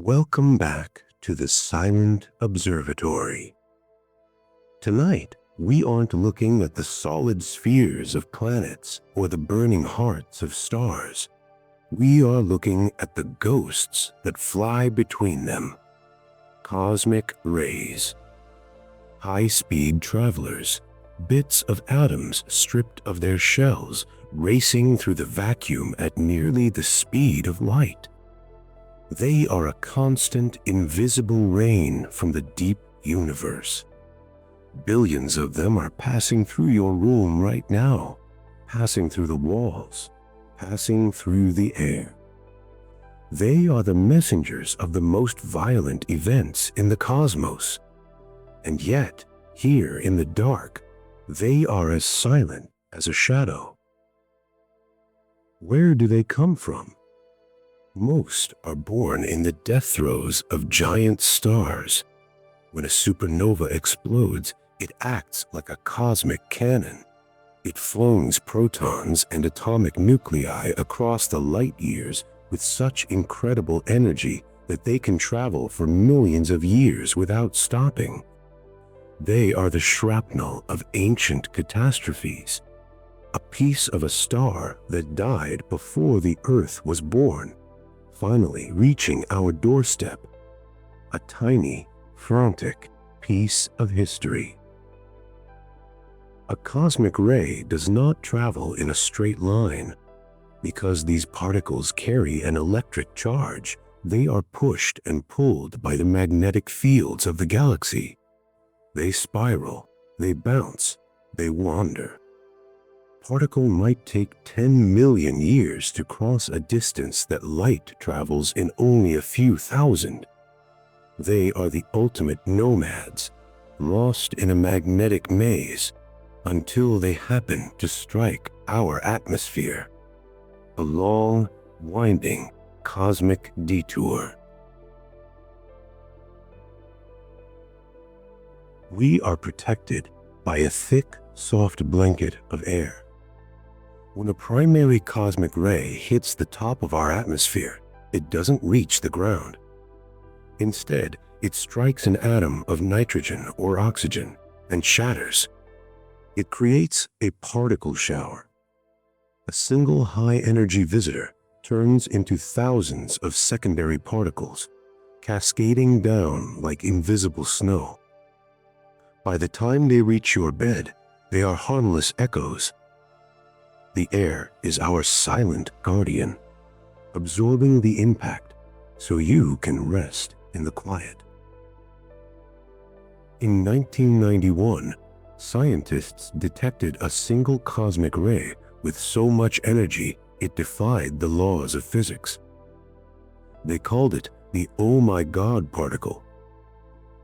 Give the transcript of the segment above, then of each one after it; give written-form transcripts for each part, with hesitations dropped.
Welcome back to the Silent Observatory. Tonight, we aren't looking at the solid spheres of planets or the burning hearts of stars. We are looking at the ghosts that fly between them. Cosmic rays. High-speed travelers, bits of atoms stripped of their shells, racing through the vacuum at nearly the speed of light. They are a constant, invisible rain from the deep universe. Billions of them are passing through your room right now, passing through the walls, passing through the air. They are the messengers of the most violent events in the cosmos. And yet, here in the dark, they are as silent as a shadow. Where do they come from? Most are born in the death throes of giant stars. When a supernova explodes, it acts like a cosmic cannon. It flings protons and atomic nuclei across the light years with such incredible energy that they can travel for millions of years without stopping. They are the shrapnel of ancient catastrophes, a piece of a star that died before the Earth was born, finally reaching our doorstep, a tiny, frantic piece of history. A cosmic ray does not travel in a straight line. Because these particles carry an electric charge, they are pushed and pulled by the magnetic fields of the galaxy. They spiral, they bounce, they wander. Particle might take 10 million years to cross a distance that light travels in only a few thousand. They are the ultimate nomads, lost in a magnetic maze until they happen to strike our atmosphere. A long, winding, cosmic detour. We are protected by a thick, soft blanket of air. When a primary cosmic ray hits the top of our atmosphere, it doesn't reach the ground. Instead, it strikes an atom of nitrogen or oxygen and shatters. It creates a particle shower. A single high-energy visitor turns into thousands of secondary particles, cascading down like invisible snow. By the time they reach your bed, they are harmless echoes. The air is our silent guardian, absorbing the impact so you can rest in the quiet. In 1991, scientists detected a single cosmic ray with so much energy it defied the laws of physics. They called it the "oh my God" particle.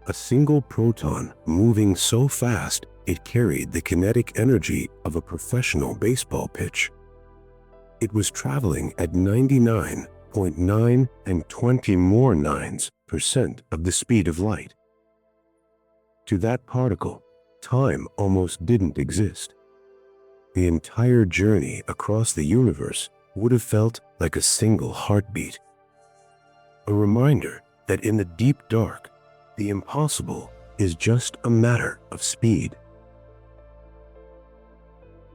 A single proton moving so fast it carried the kinetic energy of a professional baseball pitch. It was traveling at 99.9 and 20 more nines% of the speed of light. To that particle, time almost didn't exist. The entire journey across the universe would have felt like a single heartbeat. A reminder that in the deep dark, the impossible is just a matter of speed.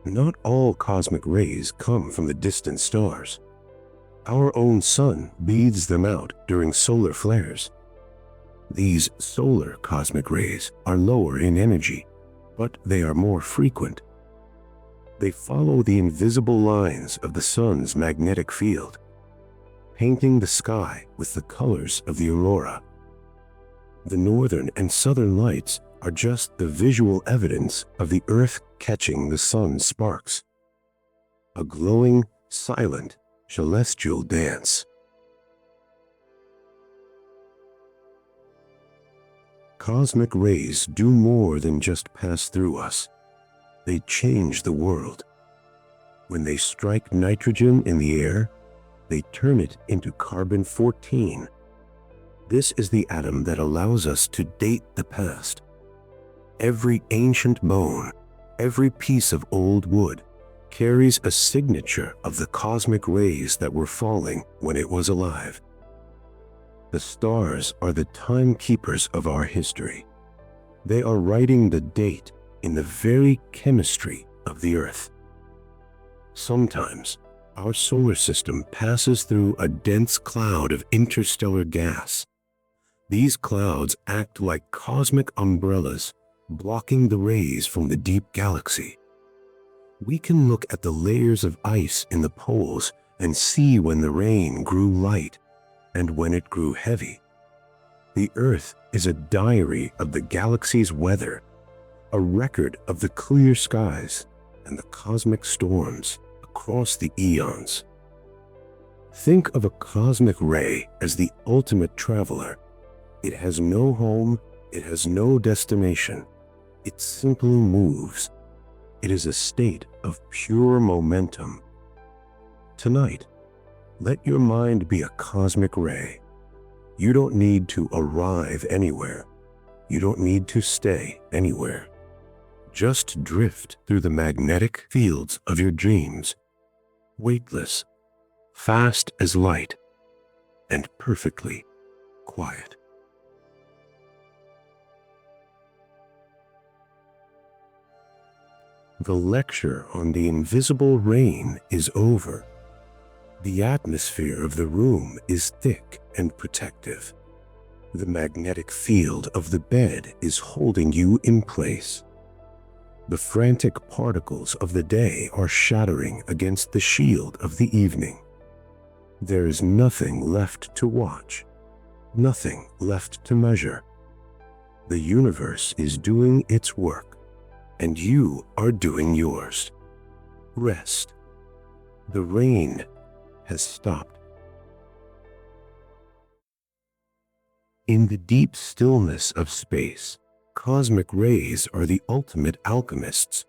Not all cosmic rays come from the distant stars. Our own sun beads them out during solar flares. These solar cosmic rays are lower in energy, but they are more frequent. They follow the invisible lines of the sun's magnetic field, painting the sky with the colors of the aurora. The northern and southern lights are just the visual evidence of the Earth catching the sun's sparks. A glowing, silent, celestial dance. Cosmic rays do more than just pass through us. They change the world. When they strike nitrogen in the air, they turn it into carbon-14. This is the atom that allows us to date the past. Every ancient bone, every piece of old wood, carries a signature of the cosmic rays that were falling when it was alive. The stars are the timekeepers of our history. They are writing the date in the very chemistry of the Earth. Sometimes, our solar system passes through a dense cloud of interstellar gas. These clouds act like cosmic umbrellas, blocking the rays from the deep galaxy. We can look at the layers of ice in the poles and see when the rain grew light and when it grew heavy. The Earth is a diary of the galaxy's weather, a record of the clear skies and the cosmic storms across the eons. Think of a cosmic ray as the ultimate traveler. It has no home, it has no destination. It simply moves. It is a state of pure momentum. Tonight, let your mind be a cosmic ray. You don't need to arrive anywhere. You don't need to stay anywhere. Just drift through the magnetic fields of your dreams, weightless, fast as light, and perfectly quiet. The lecture on the invisible rain is over. The atmosphere of the room is thick and protective. The magnetic field of the bed is holding you in place. The frantic particles of the day are shattering against the shield of the evening. There is nothing left to watch, nothing left to measure. The universe is doing its work, and you are doing yours. Rest. The rain has stopped. In the deep stillness of space, cosmic rays are the ultimate alchemists.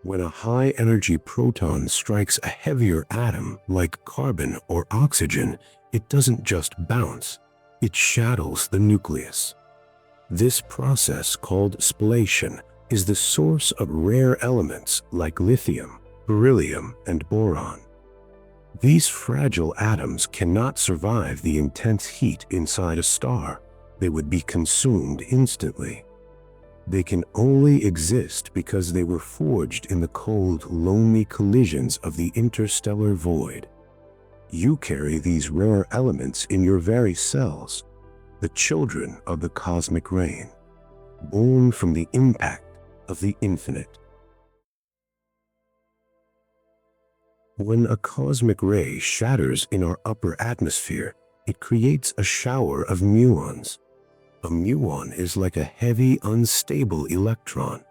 When a high-energy proton strikes a heavier atom like carbon or oxygen, it doesn't just bounce, it shatters the nucleus. This process, called spallation, is the source of rare elements like lithium, beryllium, and boron. These fragile atoms cannot survive the intense heat inside a star. They would be consumed instantly. They can only exist because they were forged in the cold, lonely collisions of the interstellar void. You carry these rare elements in your very cells, the children of the cosmic rain, born from the impact of the infinite. When a cosmic ray shatters in our upper atmosphere, it creates a shower of muons. A muon is like a heavy, unstable electron.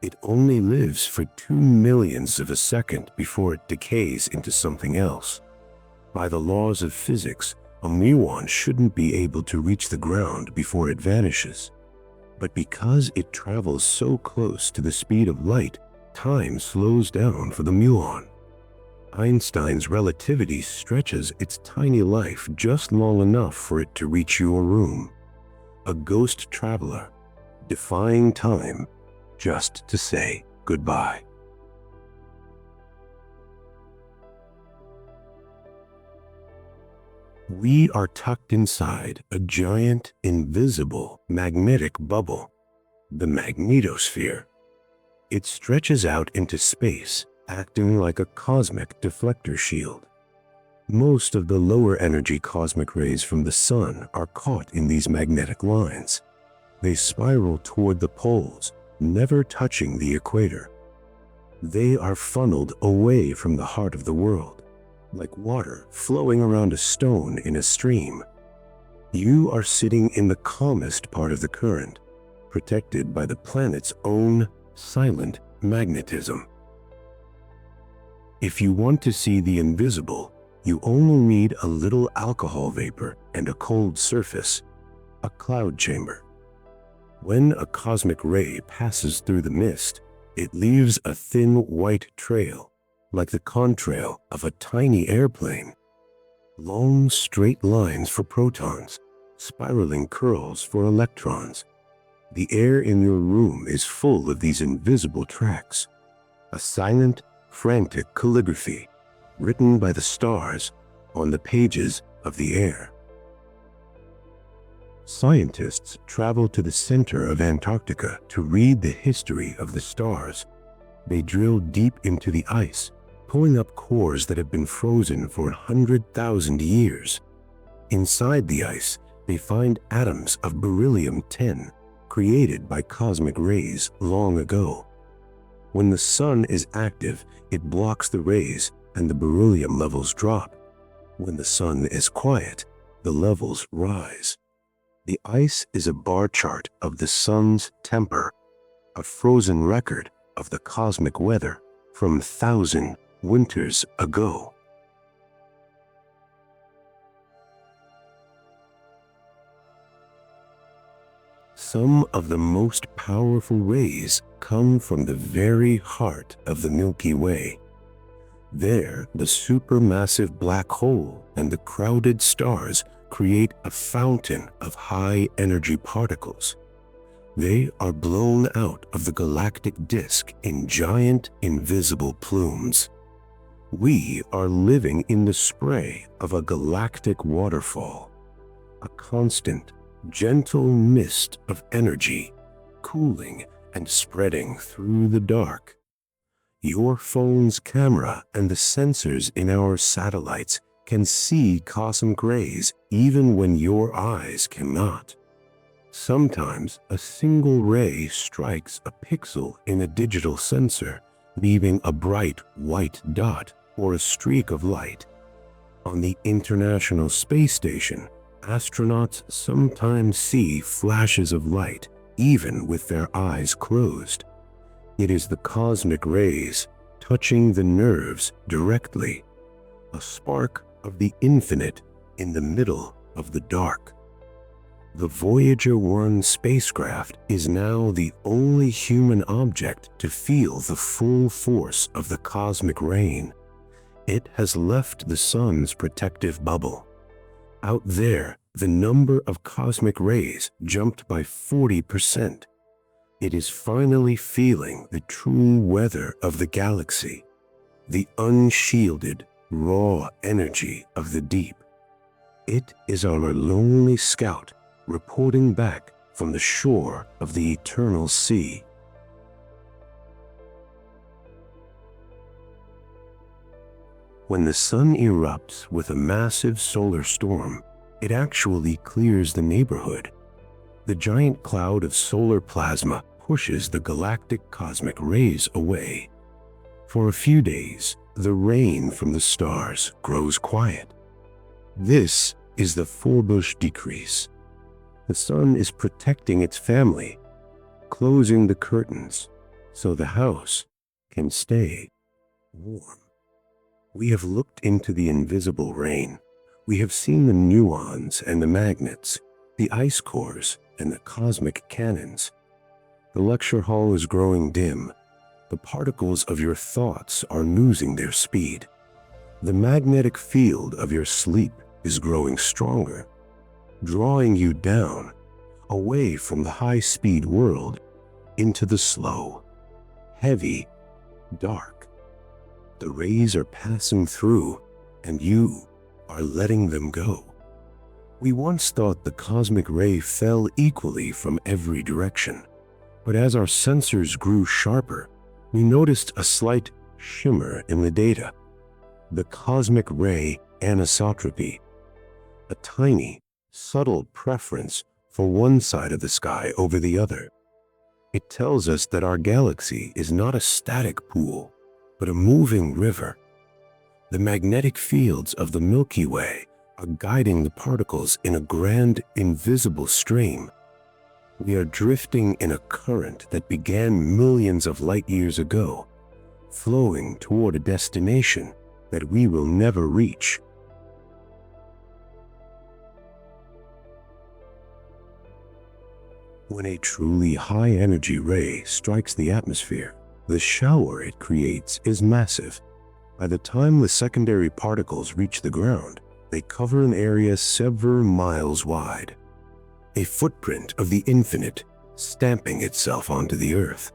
It only lives for 2 millionths of a second before it decays into something else. By the laws of physics, a muon shouldn't be able to reach the ground before it vanishes. But because it travels so close to the speed of light, time slows down for the muon. Einstein's relativity stretches its tiny life just long enough for it to reach your room. A ghost traveler, defying time just to say goodbye. We are tucked inside a giant, invisible, magnetic bubble, the magnetosphere. It stretches out into space, acting like a cosmic deflector shield. Most of the lower energy cosmic rays from the sun are caught in these magnetic lines. They spiral toward the poles, never touching the equator. They are funneled away from the heart of the world, like water flowing around a stone in a stream. You are sitting in the calmest part of the current, protected by the planet's own silent magnetism. If you want to see the invisible, you only need a little alcohol vapor and a cold surface, a cloud chamber. When a cosmic ray passes through the mist, it leaves a thin white trail, like the contrail of a tiny airplane. Long, straight lines for protons, spiraling curls for electrons. The air in your room is full of these invisible tracks, a silent, frantic calligraphy written by the stars on the pages of the air. Scientists travel to the center of Antarctica to read the history of the stars. They drill deep into the ice, pulling up cores that have been frozen for 100,000 years. Inside the ice, they find atoms of beryllium-10, created by cosmic rays long ago. When the sun is active, it blocks the rays and the beryllium levels drop. When the sun is quiet, the levels rise. The ice is a bar chart of the sun's temper, a frozen record of the cosmic weather from 1,000 winters ago. Some of the most powerful rays come from the very heart of the Milky Way. There, the supermassive black hole and the crowded stars create a fountain of high-energy particles. They are blown out of the galactic disk in giant, invisible plumes. We are living in the spray of a galactic waterfall, a constant, gentle mist of energy, cooling and spreading through the dark. Your phone's camera and the sensors in our satellites can see cosmic rays even when your eyes cannot. Sometimes a single ray strikes a pixel in a digital sensor, leaving a bright white dot or a streak of light. On the International Space Station, astronauts sometimes see flashes of light, even with their eyes closed. It is the cosmic rays touching the nerves directly, a spark of the infinite in the middle of the dark. The Voyager 1 spacecraft is now the only human object to feel the full force of the cosmic rain. It has left the sun's protective bubble. Out there, the number of cosmic rays jumped by 40%. It is finally feeling the true weather of the galaxy, the unshielded, raw energy of the deep. It is our lonely scout reporting back from the shore of the eternal sea. When the sun erupts with a massive solar storm, it actually clears the neighborhood. The giant cloud of solar plasma pushes the galactic cosmic rays away. For a few days, the rain from the stars grows quiet. This is the Forbush decrease. The sun is protecting its family, closing the curtains so the house can stay warm. We have looked into the invisible rain. We have seen the muons and the magnets, the ice cores and the cosmic cannons. The lecture hall is growing dim. The particles of your thoughts are losing their speed. The magnetic field of your sleep is growing stronger, drawing you down, away from the high-speed world, into the slow, heavy, dark. The rays are passing through, and you are letting them go. We once thought the cosmic ray fell equally from every direction, but as our sensors grew sharper, we noticed a slight shimmer in the data. The cosmic ray anisotropy, a tiny, subtle preference for one side of the sky over the other. It tells us that our galaxy is not a static pool, but a moving river. The magnetic fields of the Milky Way are guiding the particles in a grand, invisible stream. We are drifting in a current that began millions of light years ago, flowing toward a destination that we will never reach. When a truly high-energy ray strikes the atmosphere, the shower it creates is massive. By the time the secondary particles reach the ground, they cover an area several miles wide. A footprint of the infinite stamping itself onto the earth.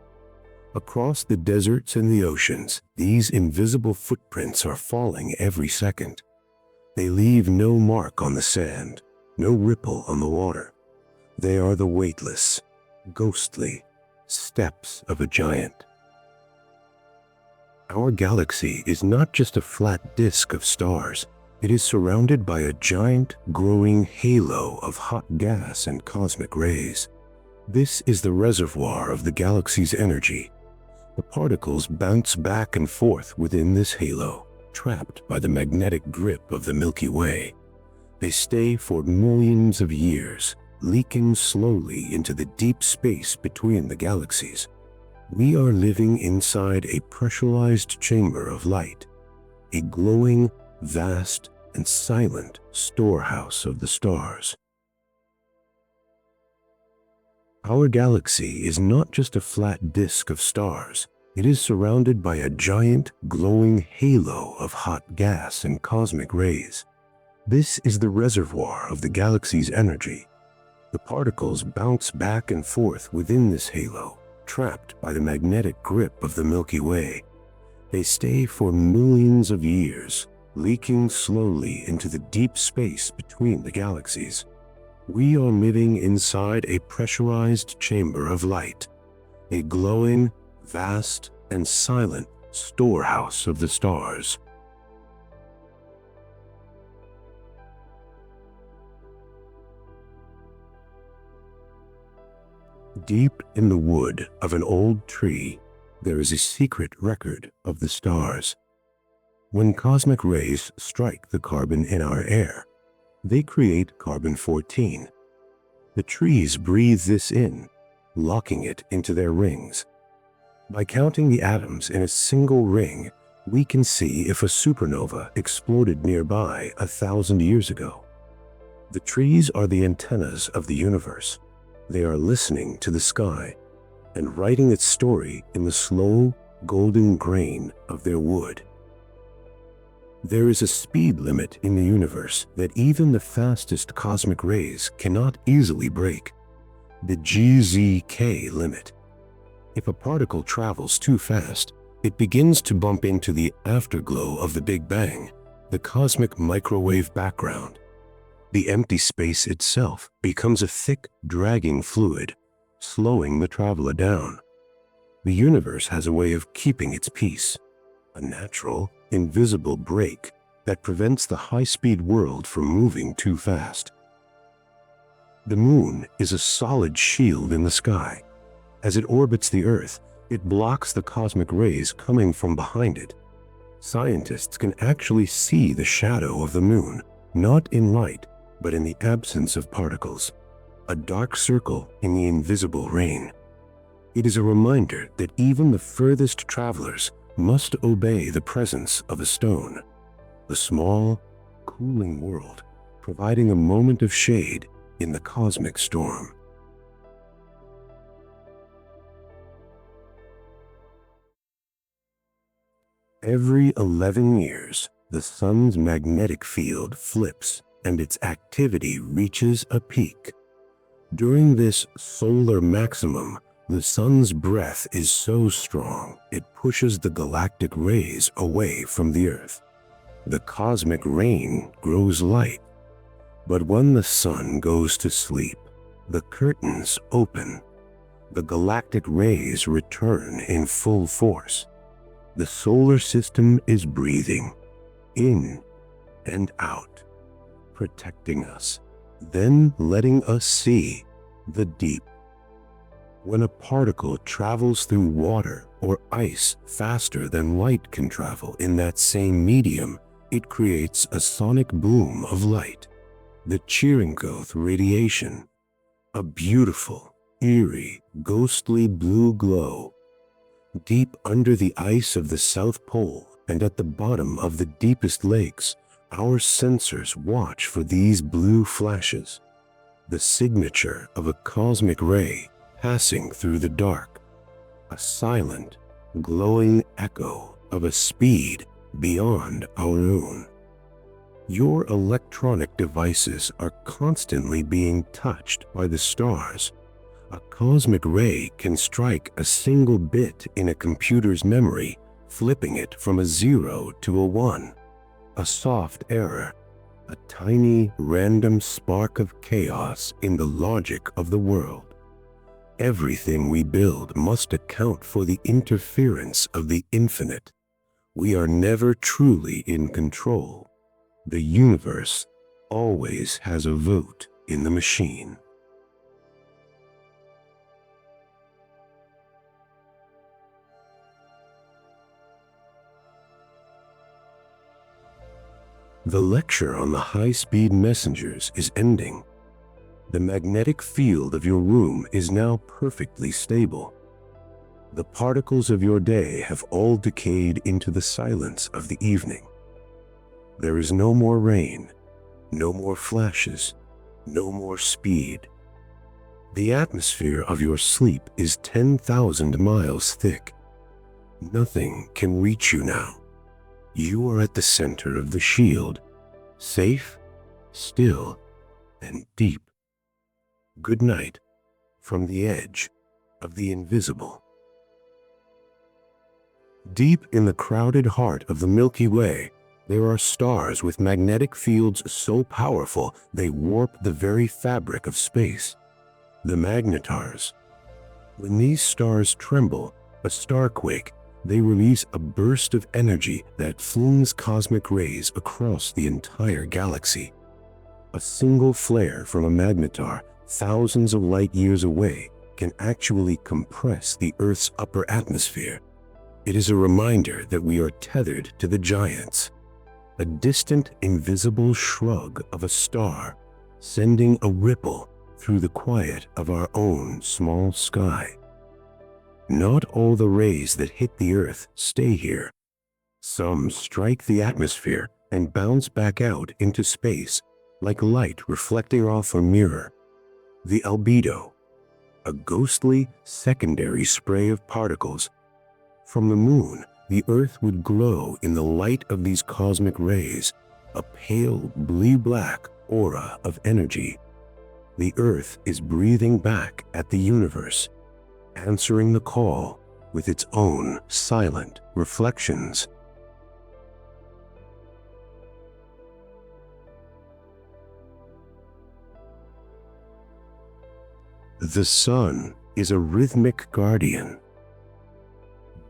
Across the deserts and the oceans, these invisible footprints are falling every second. They leave no mark on the sand, no ripple on the water. They are the weightless, ghostly steps of a giant. Our galaxy is not just a flat disk of stars. It is surrounded by a giant, glowing halo of hot gas and cosmic rays. This is the reservoir of the galaxy's energy. The particles bounce back and forth within this halo, trapped by the magnetic grip of the Milky Way. They stay for millions of years, leaking slowly into the deep space between the galaxies. We are living inside a pressurized chamber of light, a glowing, vast, and silent storehouse of the stars. Our galaxy is not just a flat disk of stars. It is surrounded by a giant, glowing halo of hot gas and cosmic rays. This is the reservoir of the galaxy's energy. The particles bounce back and forth within this halo, trapped by the magnetic grip of the Milky Way. They stay for millions of years, leaking slowly into the deep space between the galaxies. We are living inside a pressurized chamber of light, a glowing, vast, and silent storehouse of the stars. Deep in the wood of an old tree, there is a secret record of the stars. When cosmic rays strike the carbon in our air, they create carbon-14. The trees breathe this in, locking it into their rings. By counting the atoms in a single ring, we can see if a supernova exploded nearby 1,000 years ago. The trees are the antennas of the universe. They are listening to the sky and writing its story in the slow, golden grain of their wood. There is a speed limit in the universe that even the fastest cosmic rays cannot easily break, the GZK limit. If a particle travels too fast, it begins to bump into the afterglow of the Big Bang, the cosmic microwave background. The empty space itself becomes a thick, dragging fluid, slowing the traveler down. The universe has a way of keeping its peace, a natural, invisible brake that prevents the high-speed world from moving too fast. The moon is a solid shield in the sky. As it orbits the Earth, it blocks the cosmic rays coming from behind it. Scientists can actually see the shadow of the moon, not in light, but in the absence of particles, a dark circle in the invisible rain. It is a reminder that even the furthest travelers must obey the presence of a stone, the small, cooling world, providing a moment of shade in the cosmic storm. Every 11 years, the sun's magnetic field flips and its activity reaches a peak. During this solar maximum, the sun's breath is so strong it pushes the galactic rays away from the Earth. The cosmic rain grows light. But when the sun goes to sleep, the curtains open. The galactic rays return in full force. The solar system is breathing in and out, protecting us, then letting us see the deep. When a particle travels through water or ice faster than light can travel in that same medium, it creates a sonic boom of light, the Cherenkov radiation, a beautiful, eerie, ghostly blue glow. Deep under the ice of the South Pole and at the bottom of the deepest lakes, our sensors watch for these blue flashes, the signature of a cosmic ray passing through the dark, a silent, glowing echo of a speed beyond our own. Your electronic devices are constantly being touched by the stars. A cosmic ray can strike a single bit in a computer's memory, flipping it from a 0 to a 1. A soft error, a tiny, random spark of chaos in the logic of the world. Everything we build must account for the interference of the infinite. We are never truly in control. The universe always has a vote in the machine. The lecture on the high-speed messengers is ending. The magnetic field of your room is now perfectly stable. The particles of your day have all decayed into the silence of the evening. There is no more rain, no more flashes, no more speed. The atmosphere of your sleep is 10,000 miles thick. Nothing can reach you now. You are at the center of the shield, safe, still, and deep. Good night from the edge of the invisible. Deep in the crowded heart of the Milky Way, there are stars with magnetic fields so powerful they warp the very fabric of space. The magnetars. When these stars tremble, a starquake, they release a burst of energy that flings cosmic rays across the entire galaxy. A single flare from a magnetar thousands of light years away can actually compress the Earth's upper atmosphere. It is a reminder that we are tethered to the giants. A distant, invisible shrug of a star, sending a ripple through the quiet of our own small sky. Not all the rays that hit the Earth stay here. Some strike the atmosphere and bounce back out into space like light reflecting off a mirror. The albedo, a ghostly secondary spray of particles. From the moon, the Earth would glow in the light of these cosmic rays, a pale blue-black aura of energy. The Earth is breathing back at the universe, answering the call with its own silent reflections. The sun is a rhythmic guardian.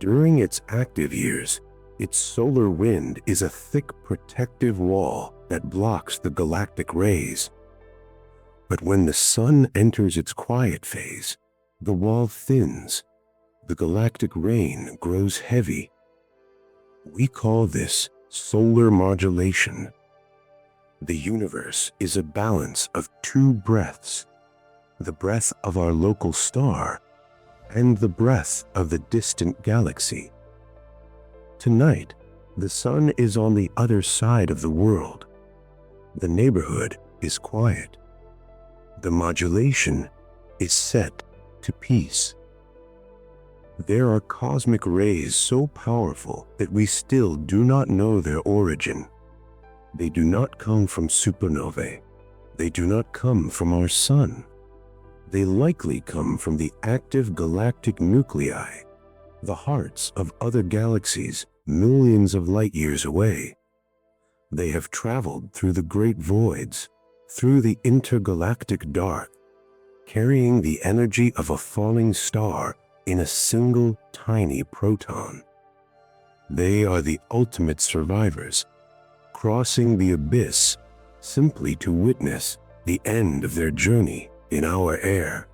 During its active years, its solar wind is a thick protective wall that blocks the galactic rays. But when the sun enters its quiet phase, the wall thins, the galactic rain grows heavy. We call this solar modulation. The universe is a balance of two breaths, the breath of our local star and the breath of the distant galaxy. Tonight, the sun is on the other side of the world. The neighborhood is quiet. The modulation is set to peace. There are cosmic rays so powerful that we still do not know their origin. They do not come from supernovae. They do not come from our sun. They likely come from the active galactic nuclei, the hearts of other galaxies millions of light years away. They have traveled through the great voids, through the intergalactic dark, carrying the energy of a falling star in a single tiny proton. They are the ultimate survivors, crossing the abyss simply to witness the end of their journey in our air.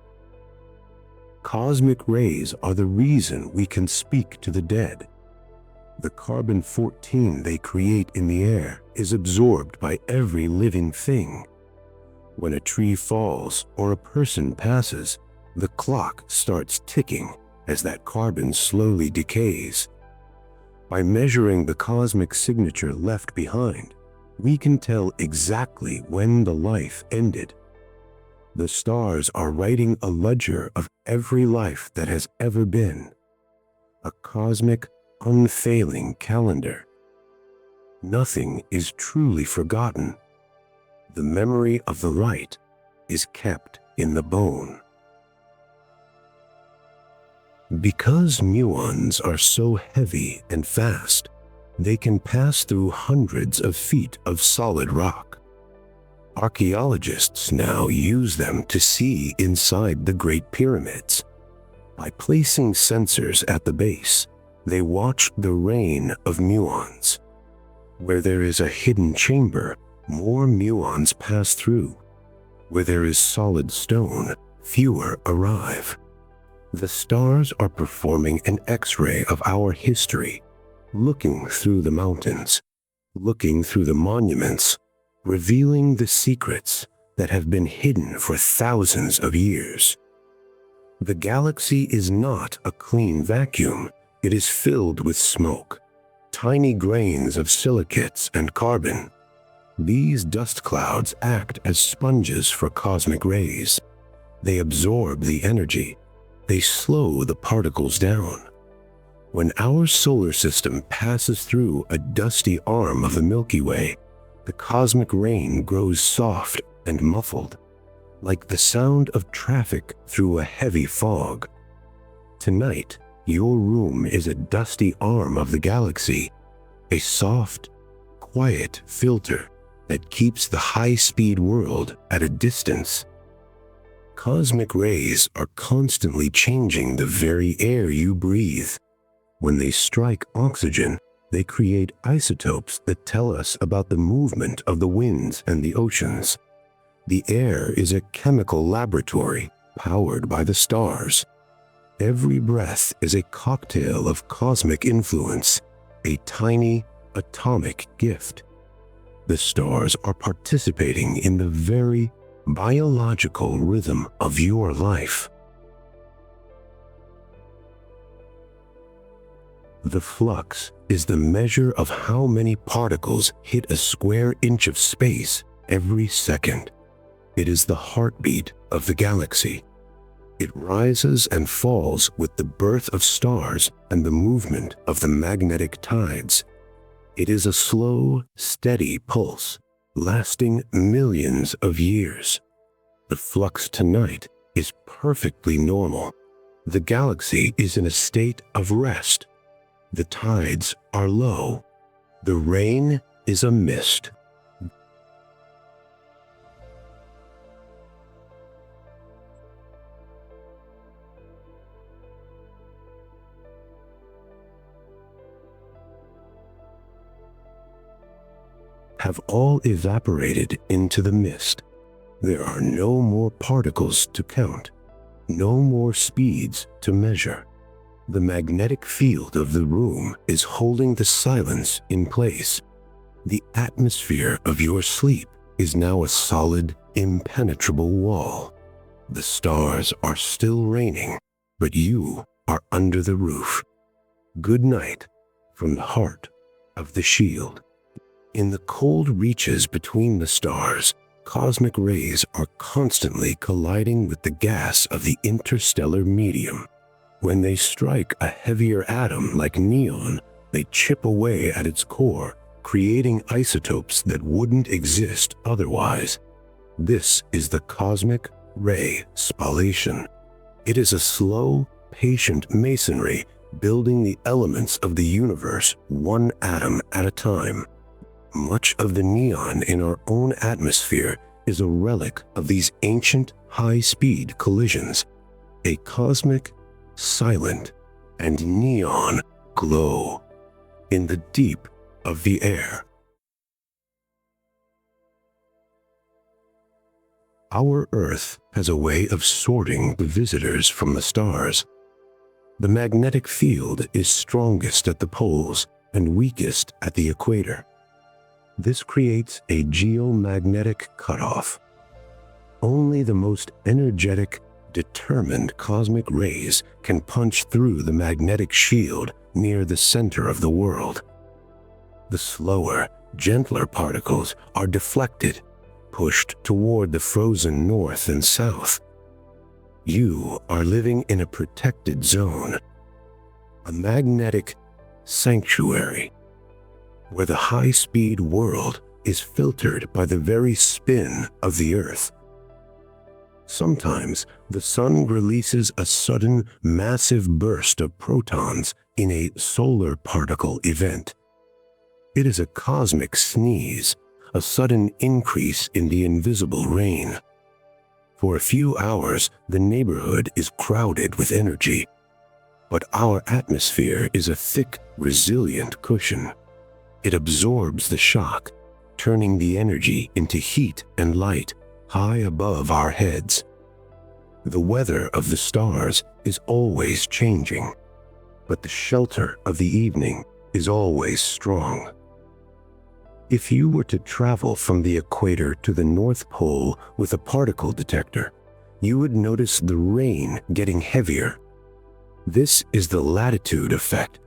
Cosmic rays are the reason we can speak to the dead. The carbon-14 they create in the air is absorbed by every living thing. When a tree falls or a person passes, the clock starts ticking as that carbon slowly decays. By measuring the cosmic signature left behind, we can tell exactly when the life ended. The stars are writing a ledger of every life that has ever been, a cosmic, unfailing calendar. Nothing is truly forgotten. The memory of the right is kept in the bone. Because muons are so heavy and fast, they can pass through hundreds of feet of solid rock. Archaeologists now use them to see inside the Great Pyramids. By placing sensors at the base, they watch the rain of muons. Where there is a hidden chamber, more muons pass through. Where there is solid stone, fewer arrive. The stars are performing an X-ray of our history, looking through the mountains, looking through the monuments, revealing the secrets that have been hidden for thousands of years. The galaxy is not a clean vacuum. It is filled with smoke, tiny grains of silicates and carbon. These dust clouds act as sponges for cosmic rays. They absorb the energy. They slow the particles down. When our solar system passes through a dusty arm of the Milky Way, the cosmic rain grows soft and muffled, like the sound of traffic through a heavy fog. Tonight, your room is a dusty arm of the galaxy, a soft, quiet filter that keeps the high-speed world at a distance. Cosmic rays are constantly changing the very air you breathe. When they strike oxygen, they create isotopes that tell us about the movement of the winds and the oceans. The air is a chemical laboratory powered by the stars. Every breath is a cocktail of cosmic influence, a tiny atomic gift. The stars are participating in the very biological rhythm of your life. The flux is the measure of how many particles hit a square inch of space every second. It is the heartbeat of the galaxy. It rises and falls with the birth of stars and the movement of the magnetic tides. It is a slow, steady pulse, lasting millions of years. The flux tonight is perfectly normal. The galaxy is in a state of rest. The tides are low. The rain is a mist. Have all evaporated into the mist. There are no more particles to count, no more speeds to measure. The magnetic field of the room is holding the silence in place. The atmosphere of your sleep is now a solid, impenetrable wall. The stars are still raining, but you are under the roof. Good night from the heart of the shield. In the cold reaches between the stars, cosmic rays are constantly colliding with the gas of the interstellar medium. When they strike a heavier atom like neon, they chip away at its core, creating isotopes that wouldn't exist otherwise. This is the cosmic ray spallation. It is a slow, patient masonry building the elements of the universe one atom at a time. Much of the neon in our own atmosphere is a relic of these ancient high-speed collisions. A cosmic, silent, and neon glow in the deep of the air. Our Earth has a way of sorting the visitors from the stars. The magnetic field is strongest at the poles and weakest at the equator. This creates a geomagnetic cutoff. Only the most energetic, determined cosmic rays can punch through the magnetic shield near the center of the world. The slower, gentler particles are deflected, pushed toward the frozen north and south. You are living in a protected zone, a magnetic sanctuary, where the high-speed world is filtered by the very spin of the Earth. Sometimes the sun releases a sudden, massive burst of protons in a solar particle event. It is a cosmic sneeze, a sudden increase in the invisible rain. For a few hours, the neighborhood is crowded with energy, but our atmosphere is a thick, resilient cushion. It absorbs the shock, turning the energy into heat and light high above our heads. The weather of the stars is always changing, but the shelter of the evening is always strong. If you were to travel from the equator to the North Pole with a particle detector, you would notice the rain getting heavier. This is the latitude effect.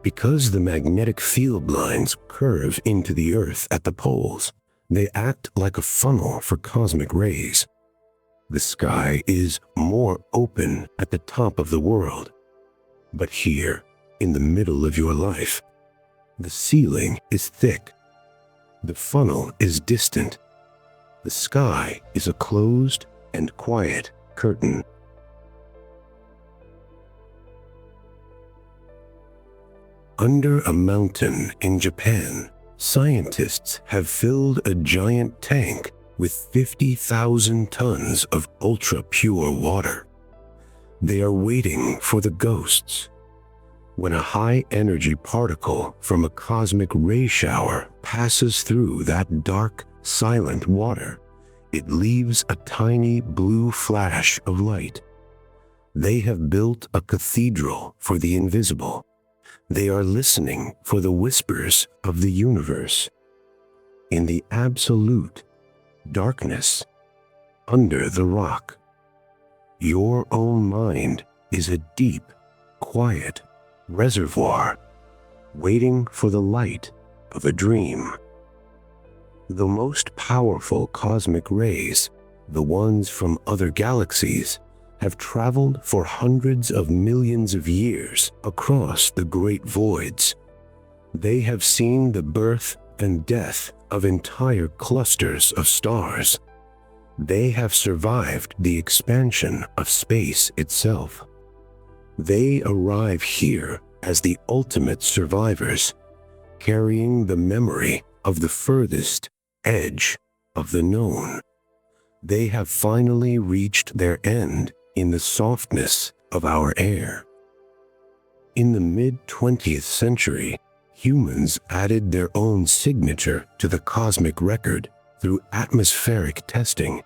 Because the magnetic field lines curve into the Earth at the poles, they act like a funnel for cosmic rays. The sky is more open at the top of the world, but here, in the middle of your life, the ceiling is thick. The funnel is distant. The sky is a closed and quiet curtain. Under a mountain in Japan, scientists have filled a giant tank with 50,000 tons of ultra-pure water. They are waiting for the ghosts. When a high-energy particle from a cosmic ray shower passes through that dark, silent water, it leaves a tiny blue flash of light. They have built a cathedral for the invisible. They are listening for the whispers of the universe. In the absolute darkness, under the rock, your own mind is a deep, quiet reservoir, waiting for the light of a dream. The most powerful cosmic rays, the ones from other galaxies, have traveled for hundreds of millions of years across the great voids. They have seen the birth and death of entire clusters of stars. They have survived the expansion of space itself. They arrive here as the ultimate survivors, carrying the memory of the furthest edge of the known. They have finally reached their end in the softness of our air. In the mid-20th century, humans added their own signature to the cosmic record through atmospheric testing.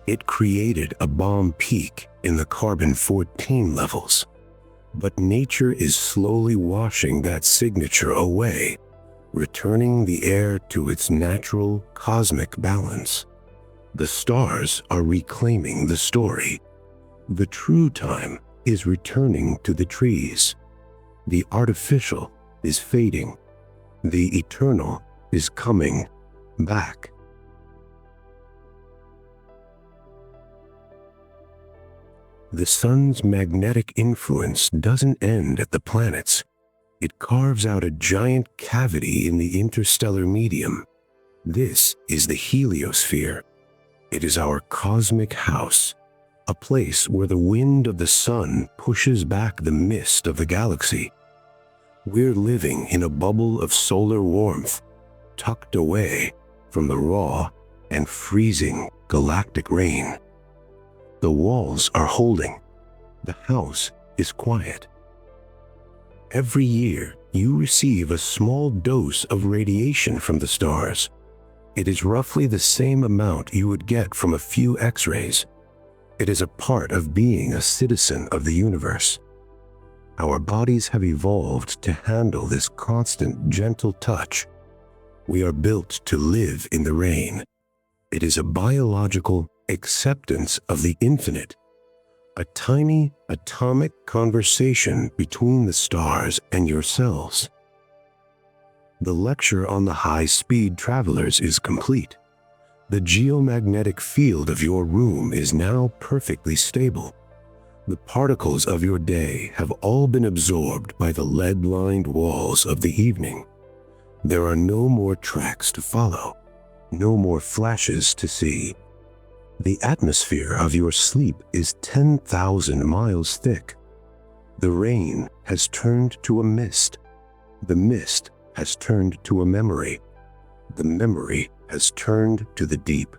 It created a bomb peak in the carbon-14 levels. But nature is slowly washing that signature away, returning the air to its natural cosmic balance. The stars are reclaiming the story. The true time is returning to the trees. The artificial is fading. The eternal is coming back. The sun's magnetic influence doesn't end at the planets. It carves out a giant cavity in the interstellar medium. This is the heliosphere. It is our cosmic house, a place where the wind of the sun pushes back the mist of the galaxy. We're living in a bubble of solar warmth, tucked away from the raw and freezing galactic rain. The walls are holding. The house is quiet. Every year, you receive a small dose of radiation from the stars. It is roughly the same amount you would get from a few X-rays. It is a part of being a citizen of the universe. Our bodies have evolved to handle this constant, gentle touch. We are built to live in the rain. It is a biological acceptance of the infinite, a tiny atomic conversation between the stars and yourselves. The lecture on the high-speed travelers is complete. The geomagnetic field of your room is now perfectly stable. The particles of your day have all been absorbed by the lead-lined walls of the evening. There are no more tracks to follow, no more flashes to see. The atmosphere of your sleep is 10,000 miles thick. The rain has turned to a mist. The mist has turned to a memory. the memory has turned to the deep.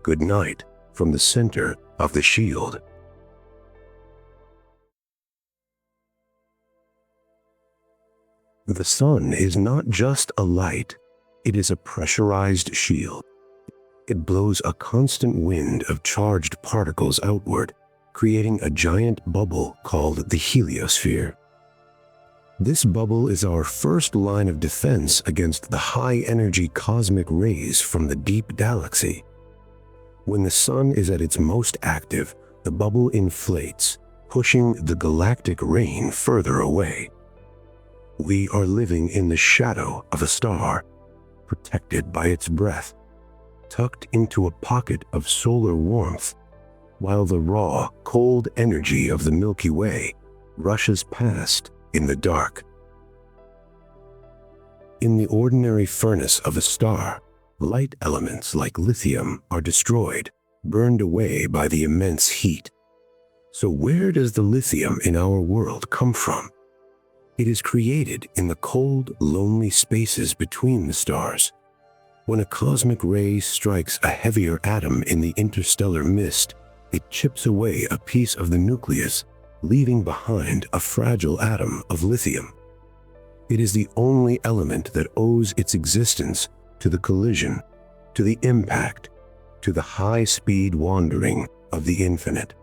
Good night from the center of the shield. The sun is not just a light, it is a pressurized shield. It blows a constant wind of charged particles outward, creating a giant bubble called the heliosphere. This bubble is our first line of defense against the high-energy cosmic rays from the deep galaxy. When the sun is at its most active, the bubble inflates, pushing the galactic rain further away. We are living in the shadow of a star, protected by its breath, tucked into a pocket of solar warmth, while the raw, cold energy of the Milky Way rushes past in the dark. In the ordinary furnace of a star, light elements like lithium are destroyed, burned away by the immense heat. So where does the lithium in our world come from? It is created in the cold, lonely spaces between the stars. When a cosmic ray strikes a heavier atom in the interstellar mist, it chips away a piece of the nucleus, leaving behind a fragile atom of lithium. It is the only element that owes its existence to the collision, to the impact, to the high-speed wandering of the infinite.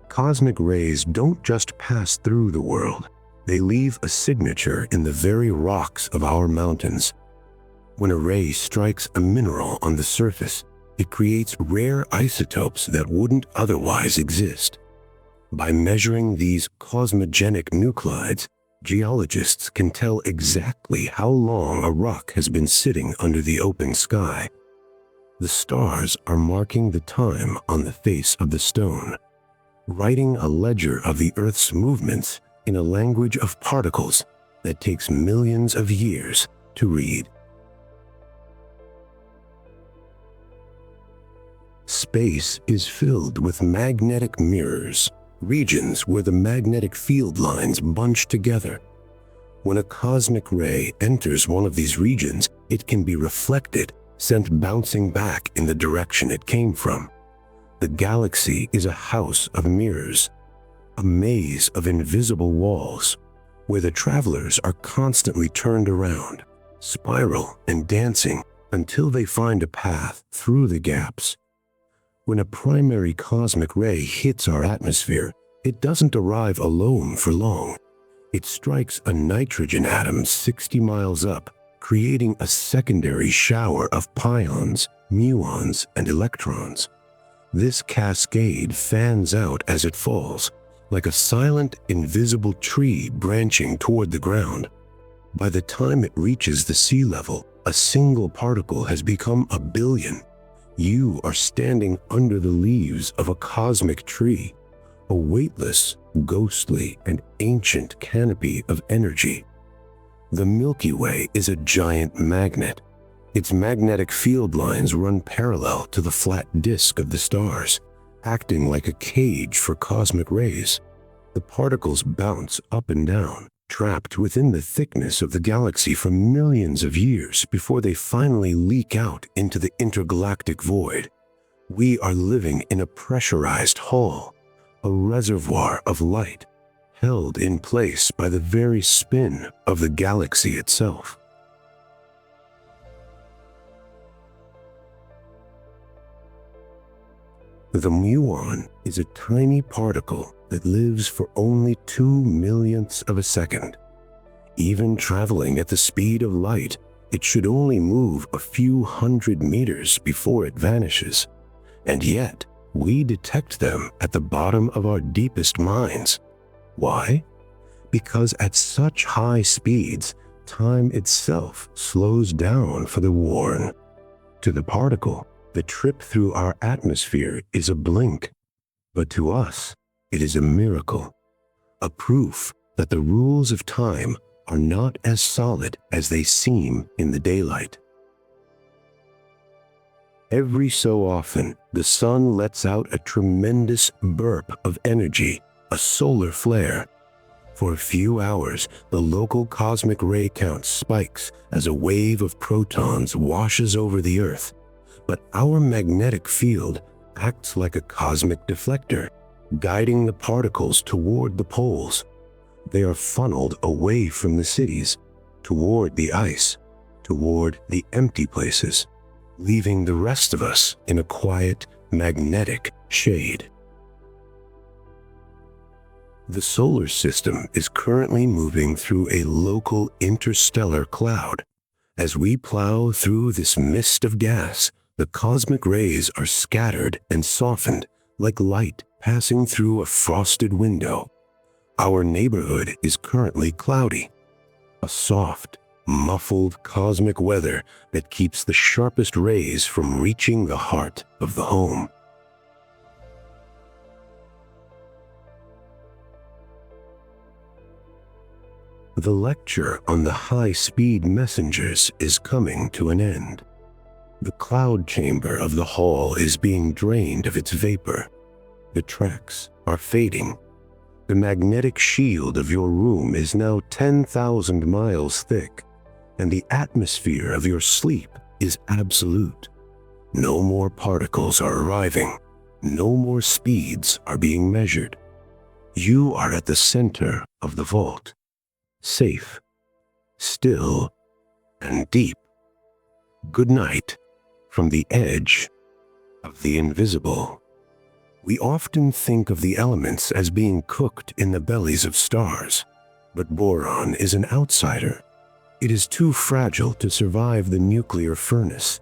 Cosmic rays don't just pass through the world, they leave a signature in the very rocks of our mountains. When a ray strikes a mineral on the surface, it creates rare isotopes that wouldn't otherwise exist. By measuring these cosmogenic nuclides, geologists can tell exactly how long a rock has been sitting under the open sky. The stars are marking the time on the face of the stone, writing a ledger of the Earth's movements in a language of particles that takes millions of years to read. Space is filled with magnetic mirrors, regions where the magnetic field lines bunch together. When a cosmic ray enters one of these regions, it can be reflected, sent bouncing back in the direction it came from. The galaxy is a house of mirrors, a maze of invisible walls, where the travelers are constantly turned around, spiral and dancing until they find a path through the gaps. When a primary cosmic ray hits our atmosphere, it doesn't arrive alone for long. It strikes a nitrogen atom 60 miles up, creating a secondary shower of pions, muons, and electrons. This cascade fans out as it falls, like a silent, invisible tree branching toward the ground. By the time it reaches the sea level, a single particle has become a billion. You are standing under the leaves of a cosmic tree, a weightless, ghostly, and ancient canopy of energy. The Milky Way is a giant magnet. Its magnetic field lines run parallel to the flat disk of the stars, acting like a cage for cosmic rays. The particles bounce up and down, trapped within the thickness of the galaxy for millions of years before they finally leak out into the intergalactic void. We are living in a pressurized hall, a reservoir of light, held in place by the very spin of the galaxy itself. The muon is a tiny particle that lives for only 2 millionths of a second. Even traveling at the speed of light, it should only move a few hundred meters before it vanishes. And yet, we detect them at the bottom of our deepest minds. Why? Because at such high speeds, time itself slows down for the worn. To the particle, the trip through our atmosphere is a blink, but to us, it is a miracle, a proof that the rules of time are not as solid as they seem in the daylight. Every so often, the sun lets out a tremendous burp of energy, a solar flare. For a few hours, the local cosmic ray count spikes as a wave of protons washes over the Earth. But our magnetic field acts like a cosmic deflector, guiding the particles toward the poles. They are funneled away from the cities, toward the ice, toward the empty places, leaving the rest of us in a quiet, magnetic shade. The solar system is currently moving through a local interstellar cloud. As we plow through this mist of gas, the cosmic rays are scattered and softened like light passing through a frosted window. Our neighborhood is currently cloudy, a soft, muffled cosmic weather that keeps the sharpest rays from reaching the heart of the home. The lecture on the high-speed messengers is coming to an end. The cloud chamber of the hall is being drained of its vapor. The tracks are fading. The magnetic shield of your room is now 10,000 miles thick, and the atmosphere of your sleep is absolute. No more particles are arriving. No more speeds are being measured. You are at the center of the vault, safe, still, and deep. Good night from the edge of the invisible. We often think of the elements as being cooked in the bellies of stars, but boron is an outsider. It is too fragile to survive the nuclear furnace.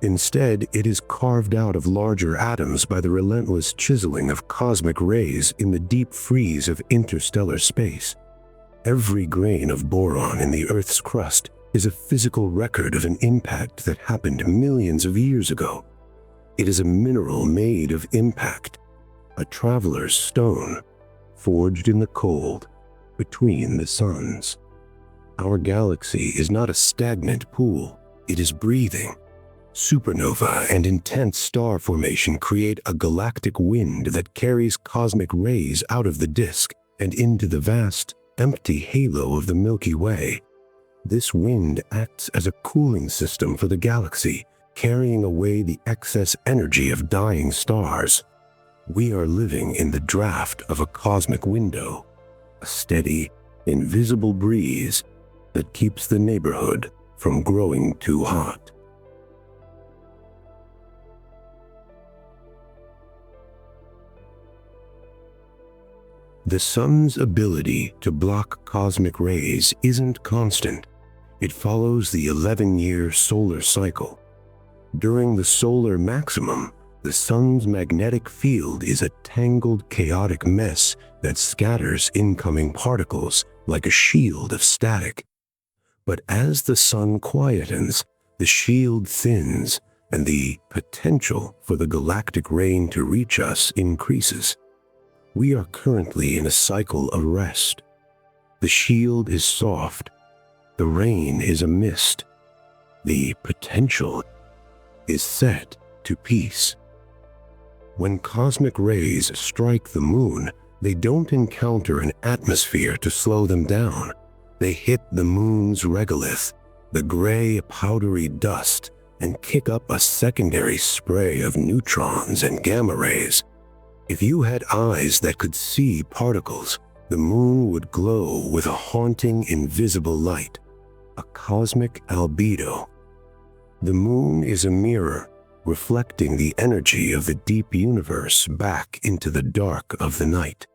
Instead, it is carved out of larger atoms by the relentless chiseling of cosmic rays in the deep freeze of interstellar space. Every grain of boron in the Earth's crust is a physical record of an impact that happened millions of years ago. It is a mineral made of impact, a traveler's stone, forged in the cold between the suns. Our galaxy is not a stagnant pool, it is breathing. Supernova and intense star formation create a galactic wind that carries cosmic rays out of the disk and into the vast, empty halo of the Milky Way. This wind acts as a cooling system for the galaxy, carrying away the excess energy of dying stars. We are living in the draft of a cosmic window, a steady, invisible breeze that keeps the neighborhood from growing too hot. The sun's ability to block cosmic rays isn't constant. It follows the 11-year solar cycle. During the solar maximum, the sun's magnetic field is a tangled, chaotic mess that scatters incoming particles like a shield of static. But as the sun quietens, the shield thins, and the potential for the galactic rain to reach us increases. We are currently in a cycle of rest. The shield is soft. The rain is a mist. The potential is set to peace. When cosmic rays strike the moon, they don't encounter an atmosphere to slow them down. They hit the moon's regolith, the gray, powdery dust, and kick up a secondary spray of neutrons and gamma rays. If you had eyes that could see particles, the moon would glow with a haunting, invisible light, a cosmic albedo. The moon is a mirror, reflecting the energy of the deep universe back into the dark of the night.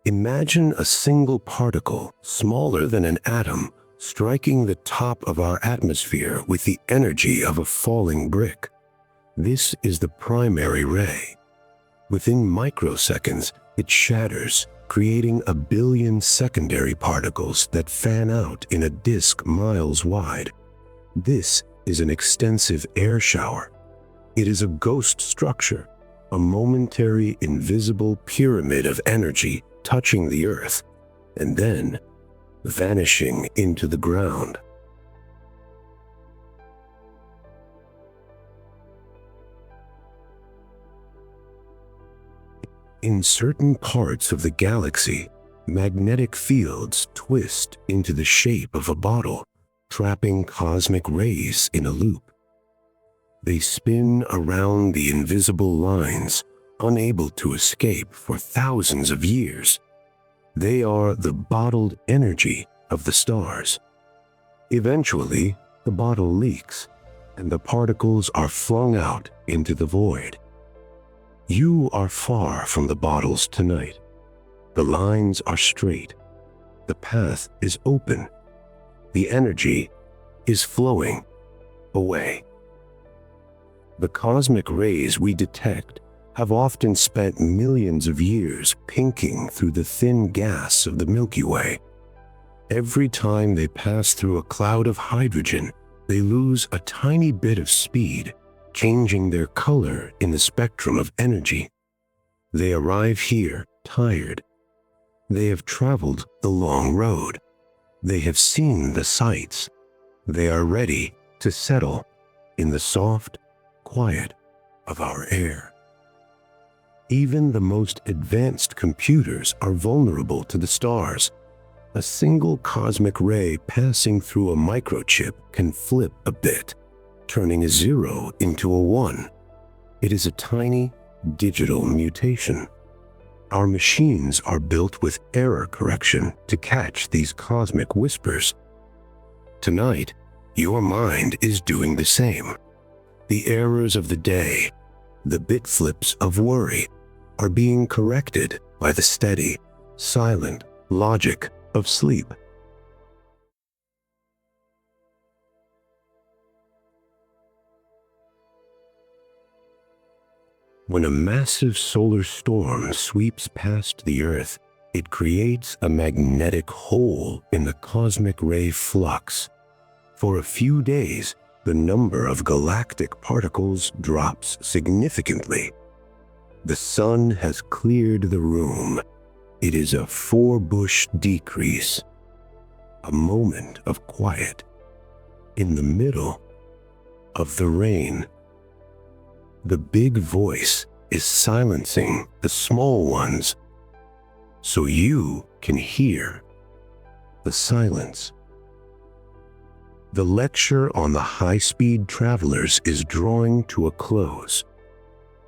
Imagine a single particle, smaller than an atom, striking the top of our atmosphere with the energy of a falling brick. This is the primary ray. Within microseconds, it shatters, creating a billion secondary particles that fan out in a disk miles wide. This is an extensive air shower. It is a ghost structure, a momentary, invisible pyramid of energy touching the Earth, and then vanishing into the ground. In certain parts of the galaxy, Magnetic fields twist into the shape of a bottle, trapping cosmic rays in a loop. They spin around the invisible lines, unable to escape for thousands of years. They are the bottled energy of the stars. Eventually, the bottle leaks, and the particles are flung out into the void. You are far from the bottles tonight. The lines are straight. The path is open. The energy is flowing away. The cosmic rays we detect have often spent millions of years pinking through the thin gas of the Milky Way. Every time they pass through a cloud of hydrogen, they lose a tiny bit of speed, changing their color in the spectrum of energy. They arrive here tired. They have traveled the long road. They have seen the sights. They are ready to settle in the soft quiet of our air. Even the most advanced computers are vulnerable to the stars. A single cosmic ray passing through a microchip can flip a bit, turning a 0 into a 1. It is a tiny digital mutation. Our machines are built with error correction to catch these cosmic whispers. Tonight, your mind is doing the same. The errors of the day, the bit flips of worry, are being corrected by the steady, silent logic of sleep. When a massive solar storm sweeps past the Earth, it creates a magnetic hole in the cosmic ray flux. For a few days, the number of galactic particles drops significantly. The sun has cleared the room. It is a 4-bush decrease, a moment of quiet in the middle of the rain. The big voice is silencing the small ones so you can hear the silence. The lecture on the high-speed travelers is drawing to a close.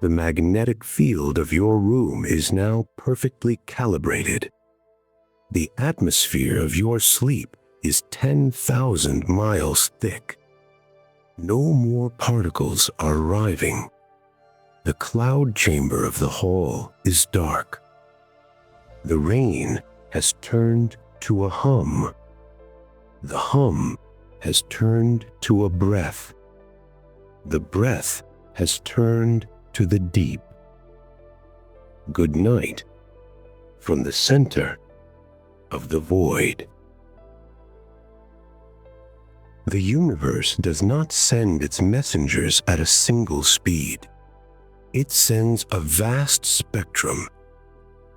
The magnetic field of your room is now perfectly calibrated. The atmosphere of your sleep is 10,000 miles thick. No more particles are arriving. The cloud chamber of the hall is dark. The rain has turned to a hum. The hum has turned to a breath. The breath has turned to the deep. Good night from the center of the void. The universe does not send its messengers at a single speed. It sends a vast spectrum,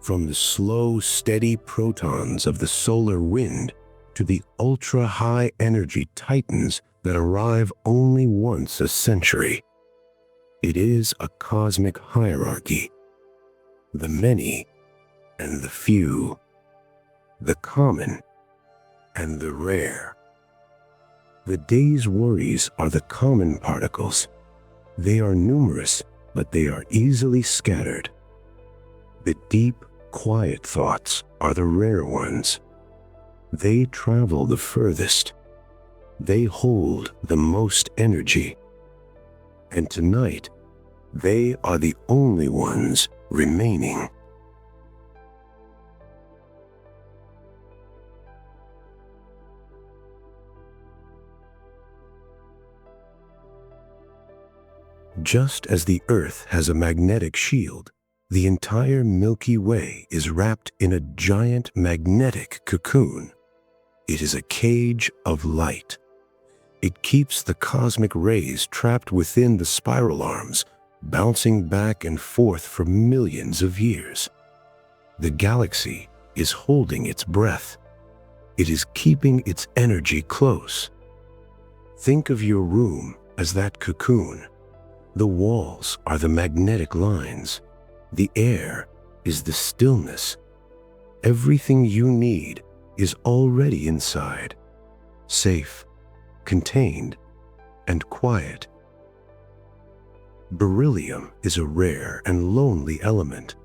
from the slow, steady protons of the solar wind to the ultra-high energy titans that arrive only once a century. It is a cosmic hierarchy. The many and the few, the common and the rare. The day's worries are the common particles. They are numerous, but they are easily scattered. The deep, quiet thoughts are the rare ones. They travel the furthest. They hold the most energy. And tonight, they are the only ones remaining. Just as the Earth has a magnetic shield, the entire Milky Way is wrapped in a giant magnetic cocoon. It is a cage of light. It keeps the cosmic rays trapped within the spiral arms, bouncing back and forth for millions of years. The galaxy is holding its breath. It is keeping its energy close. Think of your room as that cocoon. The walls are the magnetic lines. The air is the stillness. Everything you need is already inside, safe, contained, and quiet. Beryllium is a rare and lonely element.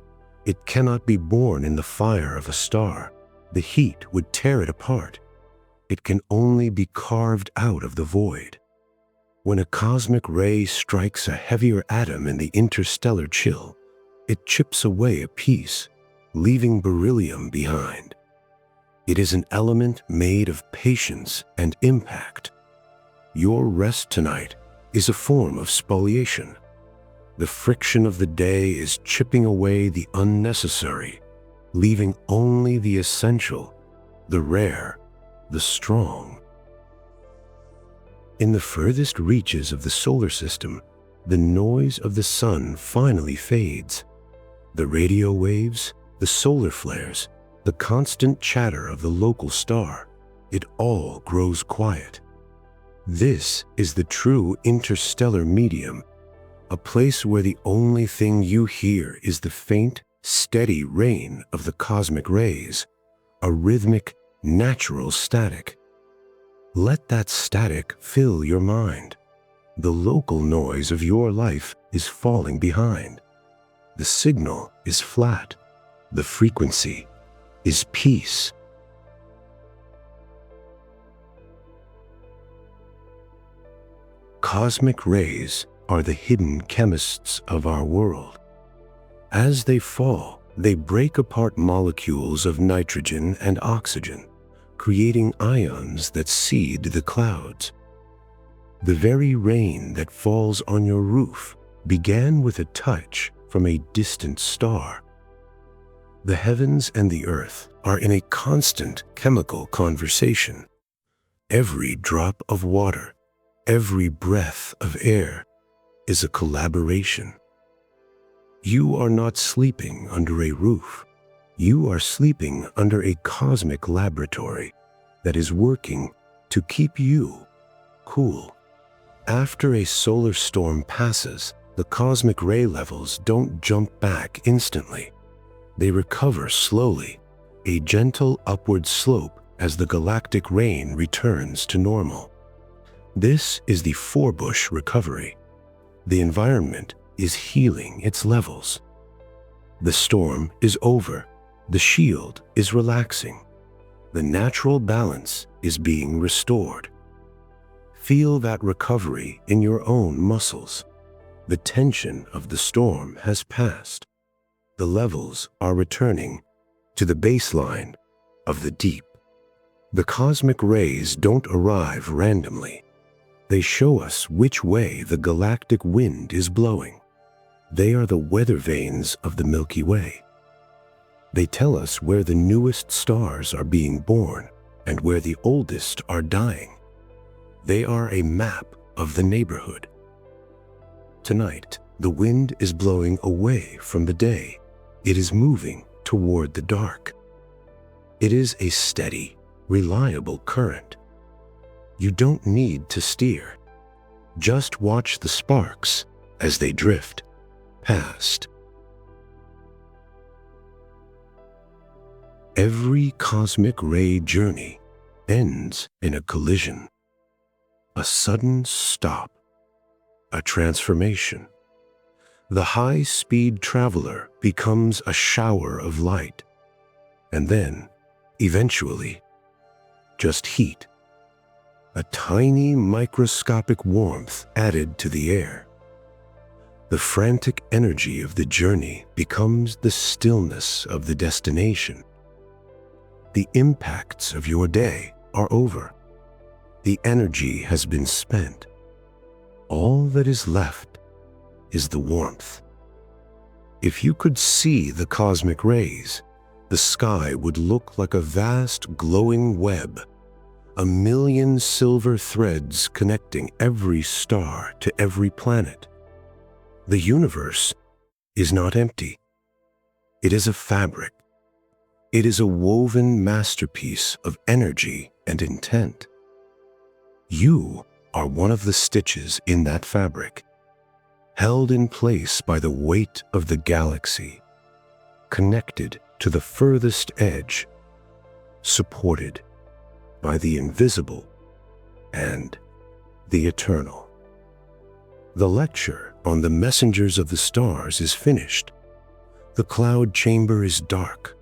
It cannot be born in the fire of a star. The heat would tear it apart. It can only be carved out of the void. When a cosmic ray strikes a heavier atom in the interstellar chill, it chips away a piece, leaving beryllium behind. It is an element made of patience and impact. Your rest tonight is a form of spoliation. The friction of the day is chipping away the unnecessary, leaving only the essential, the rare, the strong. In the furthest reaches of the solar system, the noise of the sun finally fades. The radio waves, the solar flares, the constant chatter of the local star, it all grows quiet. This is the true interstellar medium, a place where the only thing you hear is the faint, steady rain of the cosmic rays, a rhythmic, natural static. Let that static fill your mind. The local noise of your life is falling behind. The signal is flat. The frequency is peace. Cosmic rays are the hidden chemists of our world. As they fall, they break apart molecules of nitrogen and oxygen, creating ions that seed the clouds. The very rain that falls on your roof began with a touch from a distant star. The heavens and the earth are in a constant chemical conversation. Every drop of water, every breath of air is a collaboration. You are not sleeping under a roof. You are sleeping under a cosmic laboratory that is working to keep you cool. After a solar storm passes, the cosmic ray levels don't jump back instantly. They recover slowly, a gentle upward slope as the galactic rain returns to normal. This is the forebush recovery. The environment is healing its levels. The storm is over. The shield is relaxing. The natural balance is being restored. Feel that recovery in your own muscles. The tension of the storm has passed. The levels are returning to the baseline of the deep. The cosmic rays don't arrive randomly. They show us which way the galactic wind is blowing. They are the weather vanes of the Milky Way. They tell us where the newest stars are being born and where the oldest are dying. They are a map of the neighborhood. Tonight, the wind is blowing away from the day. It is moving toward the dark. It is a steady, reliable current. You don't need to steer. Just watch the sparks as they drift past. Every cosmic ray journey ends in a collision, a sudden stop, a transformation. The high-speed traveler becomes a shower of light, and then, eventually, just heat, a tiny microscopic warmth added to the air. The frantic energy of the journey becomes the stillness of the destination. The impacts of your day are over. The energy has been spent. All that is left is the warmth. If you could see the cosmic rays, the sky would look like a vast glowing web, a million silver threads connecting every star to every planet. The universe is not empty. It is a fabric. It is a woven masterpiece of energy and intent. You are one of the stitches in that fabric, held in place by the weight of the galaxy, connected to the furthest edge, supported by the invisible and the eternal. The lecture on the messengers of the stars is finished. The cloud chamber is dark.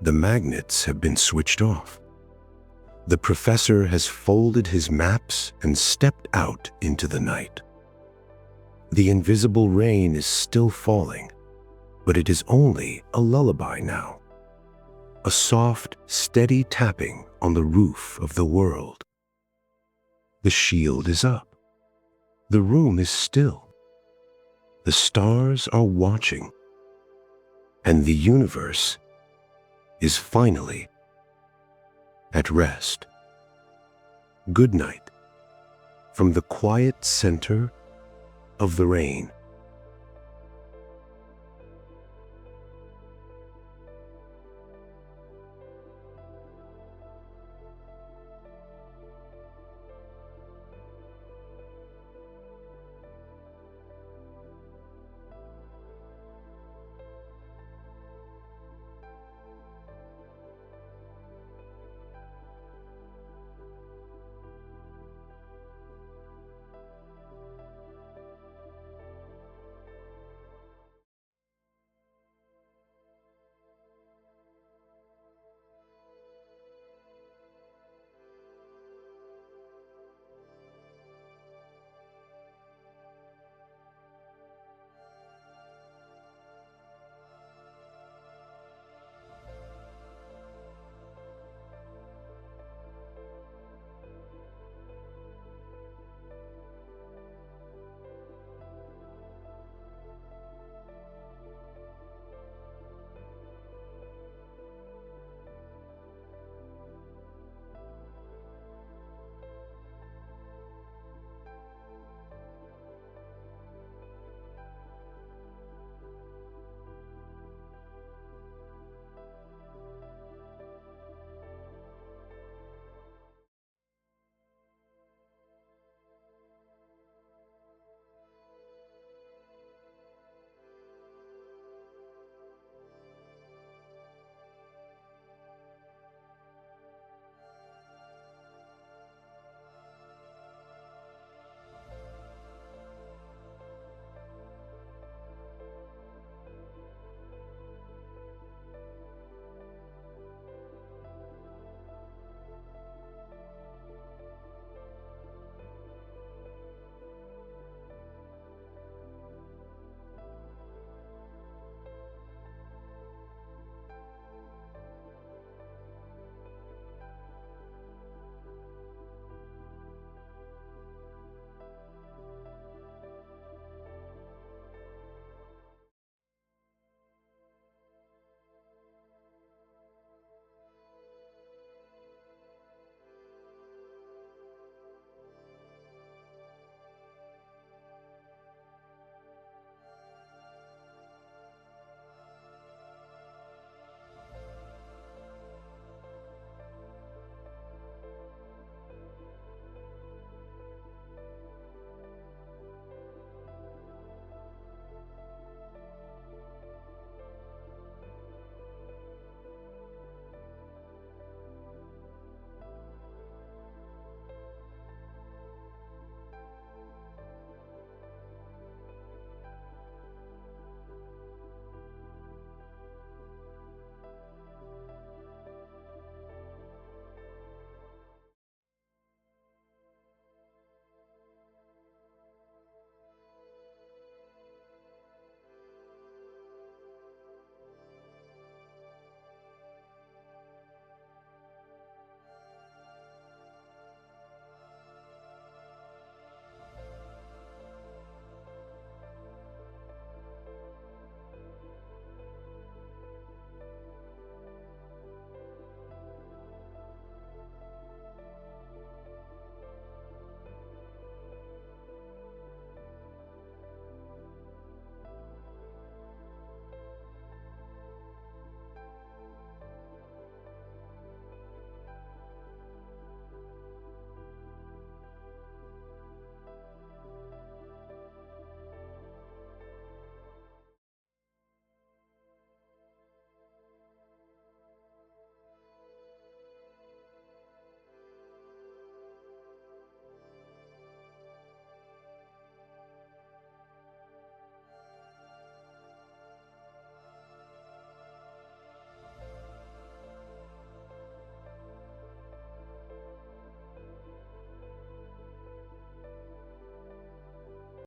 The magnets have been switched off. The professor has folded his maps and stepped out into the night. The invisible rain is still falling, but it is only a lullaby now. A soft, steady tapping on the roof of the world. The shield is up. The room is still. The stars are watching. And the universe is finally at rest. Good night from the quiet center of the rain.